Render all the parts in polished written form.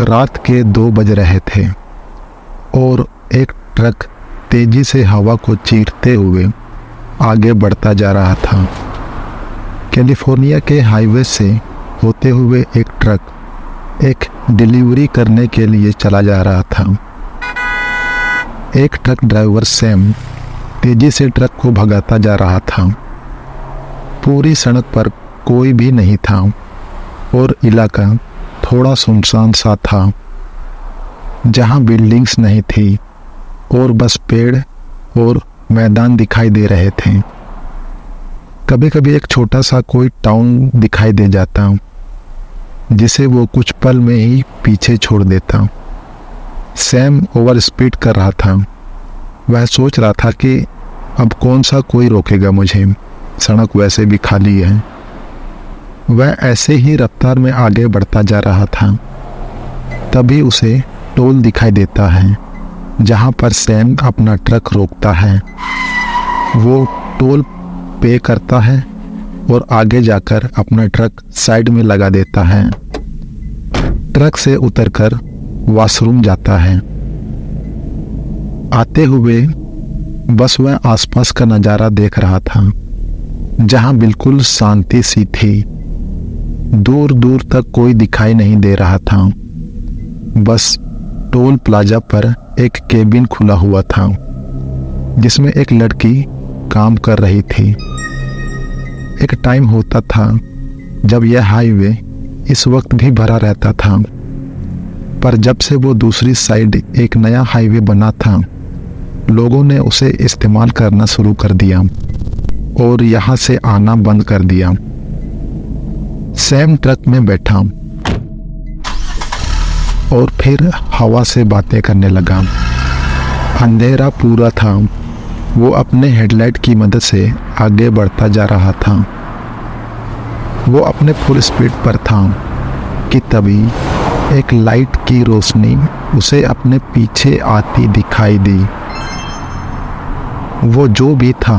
रात के 2 बज रहे थे और एक ट्रक तेजी से हवा को चीरते हुए आगे बढ़ता जा रहा था। कैलिफोर्निया के हाईवे से होते हुए एक ट्रक एक डिलीवरी करने के लिए चला जा रहा था। एक ट्रक ड्राइवर सैम तेजी से ट्रक को भगाता जा रहा था। पूरी सड़क पर कोई भी नहीं था और इलाका थोड़ा सुनसान सा था, जहां बिल्डिंग्स नहीं थी और बस पेड़ और मैदान दिखाई दे रहे थे। कभी कभी एक छोटा सा कोई टाउन दिखाई दे जाता, जिसे वो कुछ पल में ही पीछे छोड़ देता। सैम ओवर स्पीड कर रहा था। वह सोच रहा था कि अब कौन सा कोई रोकेगा मुझे, सड़क वैसे भी खाली है। वह ऐसे ही रफ्तार में आगे बढ़ता जा रहा था। तभी उसे टोल दिखाई देता है, जहां पर सैम अपना ट्रक रोकता है। वो टोल पे करता है और आगे जाकर अपना ट्रक साइड में लगा देता है। ट्रक से उतरकर वॉशरूम जाता है। आते हुए बस वह आसपास का नज़ारा देख रहा था, जहां बिल्कुल शांति सी थी। दूर दूर तक कोई दिखाई नहीं दे रहा था। बस टोल प्लाजा पर एक केबिन खुला हुआ था, जिसमें एक लड़की काम कर रही थी। एक टाइम होता था जब यह हाईवे इस वक्त भी भरा रहता था, पर जब से वो दूसरी साइड एक नया हाईवे बना था, लोगों ने उसे इस्तेमाल करना शुरू कर दिया और यहाँ से आना बंद कर दिया। सैम ट्रक में बैठा और फिर हवा से बातें करने लगा। अंधेरा पूरा था। वो अपने हेडलाइट की मदद से आगे बढ़ता जा रहा था। वो अपने फुल स्पीड पर था कि तभी एक लाइट की रोशनी उसे अपने पीछे आती दिखाई दी। वो जो भी था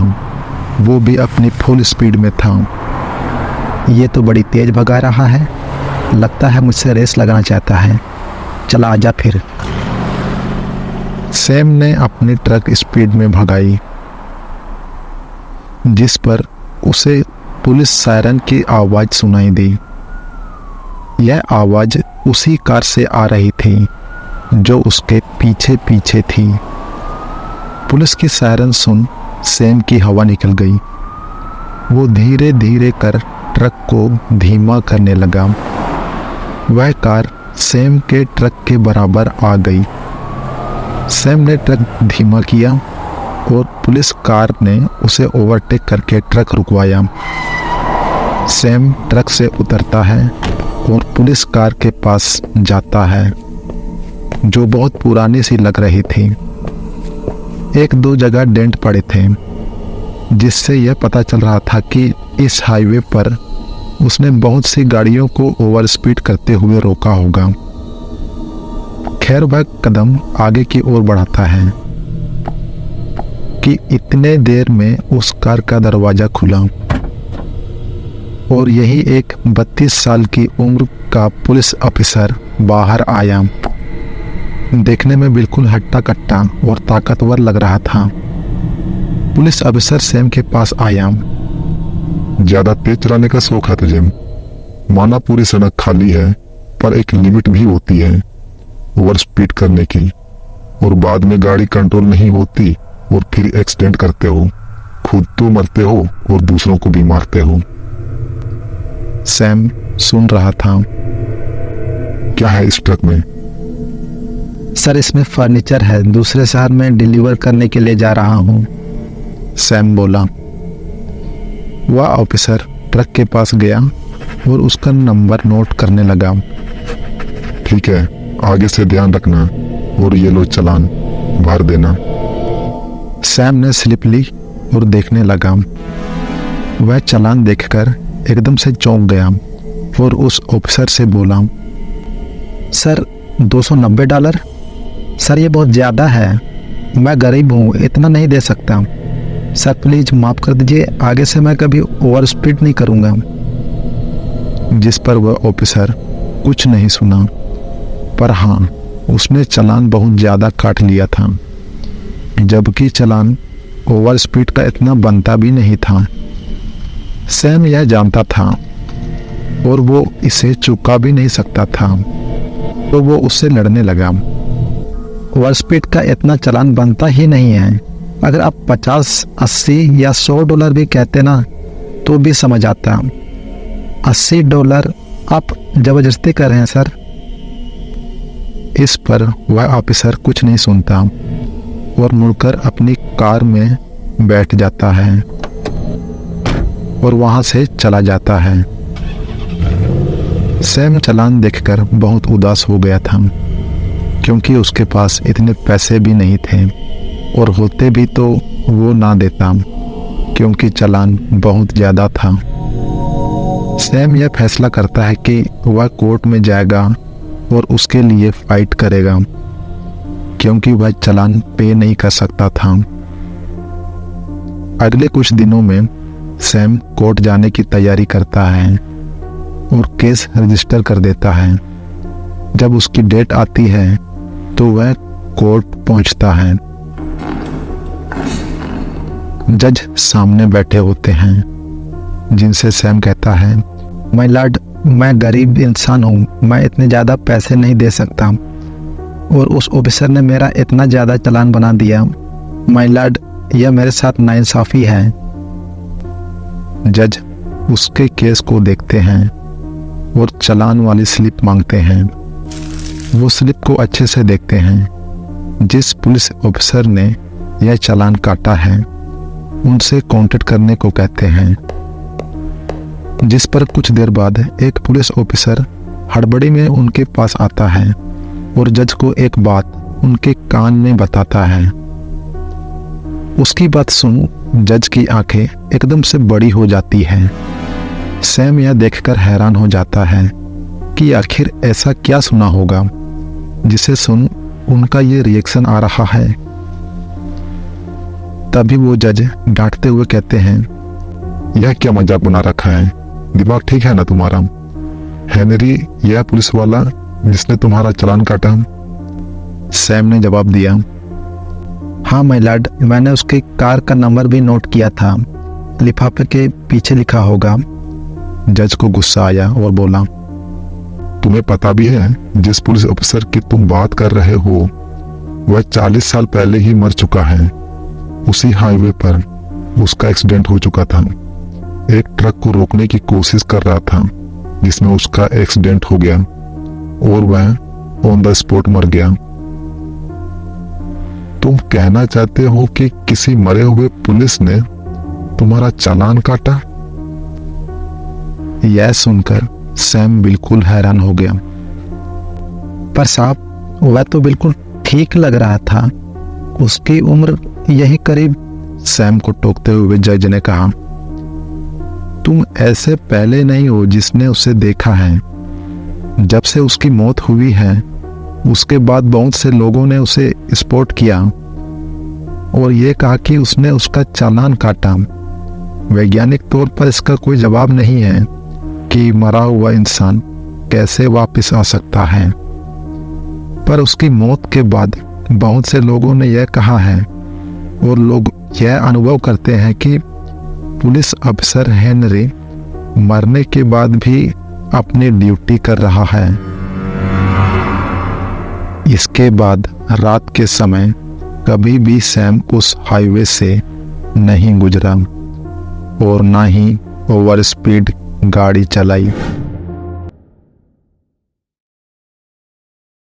वो भी अपनी फुल स्पीड में था। ये तो बड़ी तेज भगा रहा है, लगता है मुझसे रेस लगाना चाहता है। चला आजा फिर। सैम ने अपनी ट्रक स्पीड में भगाई, जिस पर उसे पुलिस सायरन की आवाज़ सुनाई दी। यह आवाज़ उसी कार से आ रही थी जो उसके पीछे पीछे थी। पुलिस की सायरन सुन सैम की हवा निकल गई। वो धीरे धीरे कर ट्रक को धीमा करने लगा। वह कार सैम के ट्रक के बराबर आ गई। सैम ने ट्रक धीमा किया और पुलिस कार ने उसे ओवरटेक करके ट्रक रुकवाया। सैम ट्रक से उतरता है और पुलिस कार के पास जाता है, जो बहुत पुरानी सी लग रही थी। 1-2 जगह डेंट पड़े थे, जिससे यह पता चल रहा था कि इस हाईवे पर उसने बहुत सी गाड़ियों को ओवर स्पीड करते हुए रोका होगा। खैर, वह कदम आगे की ओर बढ़ाता है कि इतने देर में उस कार का दरवाज़ा खुला और यही एक 32 साल की उम्र का पुलिस ऑफिसर बाहर आया। देखने में बिल्कुल हट्टा कट्टा और ताकतवर लग रहा था। पुलिस ऑफिसर सैम के पास आया। ज्यादा तेज चलाने का शौक है तुझे? माना पूरी सड़क खाली है, पर एक लिमिट भी होती है ओवर स्पीड करने की, और बाद में गाड़ी कंट्रोल नहीं होती और फिर एक्सीडेंट करते हो। खुद तो मरते हो और दूसरों को भी मारते हो। सैम सुन रहा था। क्या है इस ट्रक में? सर, इसमें फर्नीचर है, दूसरे शहर में डिलीवर करने के लिए जा रहा हूँ। सैम बोला। वह ऑफिसर ट्रक के पास गया और उसका नंबर नोट करने लगा। ठीक है, आगे से ध्यान रखना और ये लो चालान भर देना। सैम ने स्लिप ली और देखने लगा। वह चालान देखकर एकदम से चौंक गया और उस ऑफिसर से बोला, सर $290? सर ये बहुत ज़्यादा है, मैं गरीब हूँ, इतना नहीं दे सकता। सर प्लीज़ माफ़ कर दीजिए, आगे से मैं कभी ओवर स्पीड नहीं करूँगा। जिस पर वह ऑफिसर कुछ नहीं सुना पर हाँ, उसने चालान बहुत ज़्यादा काट लिया था, जबकि चालान ओवर स्पीड का इतना बनता भी नहीं था। सैम यह जानता था और वो इसे चुका भी नहीं सकता था, तो वो उससे लड़ने लगा। ओवर स्पीड का इतना चालान बनता ही नहीं है। अगर आप 50, 80 या $100 भी कहते ना तो भी समझ आता। $80 आप जबरदस्ती कर रहे हैं सर। इस पर वह ऑफिसर कुछ नहीं सुनता और मुड़कर अपनी कार में बैठ जाता है और वहां से चला जाता है। सैम चालान देखकर बहुत उदास हो गया था, क्योंकि उसके पास इतने पैसे भी नहीं थे, और होते भी तो वो ना देता, क्योंकि चालान बहुत ज़्यादा था। सैम यह फैसला करता है कि वह कोर्ट में जाएगा और उसके लिए फाइट करेगा, क्योंकि वह चालान पे नहीं कर सकता था। अगले कुछ दिनों में सैम कोर्ट जाने की तैयारी करता है और केस रजिस्टर कर देता है। जब उसकी डेट आती है तो वह कोर्ट पहुंचता है। जज सामने बैठे होते हैं, जिनसे सैम कहता है, माय लॉर्ड, मैं गरीब इंसान हूँ, मैं इतने ज़्यादा पैसे नहीं दे सकता, और उस ऑफिसर ने मेरा इतना ज़्यादा चालान बना दिया। माय लॉर्ड, यह मेरे साथ नाइंसाफ़ी है। जज उसके केस को देखते हैं और चालान वाली स्लिप मांगते हैं। वो स्लिप को अच्छे से देखते हैं। जिस पुलिस ऑफिसर ने यह चालान काटा है उनसे कांटेक्ट करने को कहते हैं, जिस पर कुछ देर बाद एक पुलिस ऑफिसर हड़बड़ी में उनके पास आता है और जज को एक बात उनके कान में बताता है। उसकी बात सुन जज की आंखें एकदम से बड़ी हो जाती हैं। सैम यह देखकर हैरान हो जाता है कि आखिर ऐसा क्या सुना होगा जिसे सुन उनका ये रिएक्शन आ रहा है। तभी वो जज डांटते हुए कहते हैं, यह क्या मजाक बना रखा है? दिमाग ठीक है ना तुम्हारा? हेनरी, यह पुलिस वाला जिसने तुम्हारा चालान काटा? सैम ने जवाब दिया, हाँ माय लॉर्ड, मैंने उसकी कार का नंबर भी नोट किया था, लिफाफे के पीछे लिखा होगा। जज को गुस्सा आया और बोला, तुम्हें पता भी है जिस पुलिस ऑफिसर की तुम बात कर रहे हो वह 40 साल पहले ही मर चुका है। उसी हाईवे पर उसका एक्सीडेंट हो चुका था। एक ट्रक को रोकने की कोशिश कर रहा था, जिसमें उसका एक्सीडेंट हो गया और वह ऑन द स्पॉट मर गया। तुम कहना चाहते हो कि किसी मरे हुए पुलिस ने तुम्हारा चालान काटा? यह सुनकर सैम बिल्कुल हैरान हो गया। पर साहब, वह तो बिल्कुल ठीक लग रहा था, उसकी उम्र यही करीब। सैम को टोकते हुए जज ने कहा, तुम ऐसे पहले नहीं हो जिसने उसे देखा है। जब से उसकी मौत हुई है उसके बाद बहुत से लोगों ने उसे स्पॉट किया और ये कहा कि उसने उसका चालान काटा। वैज्ञानिक तौर पर इसका कोई जवाब नहीं है कि मरा हुआ इंसान कैसे वापस आ सकता है, पर उसकी मौत के बाद बहुत से लोगों ने यह कहा है और लोग यह अनुभव करते हैं कि पुलिस अफसर हेनरी मरने के बाद भी अपनी ड्यूटी कर रहा है। इसके बाद रात के समय कभी भी सैम उस हाईवे से नहीं गुजरा और ना ही ओवर स्पीड गाड़ी चलाई।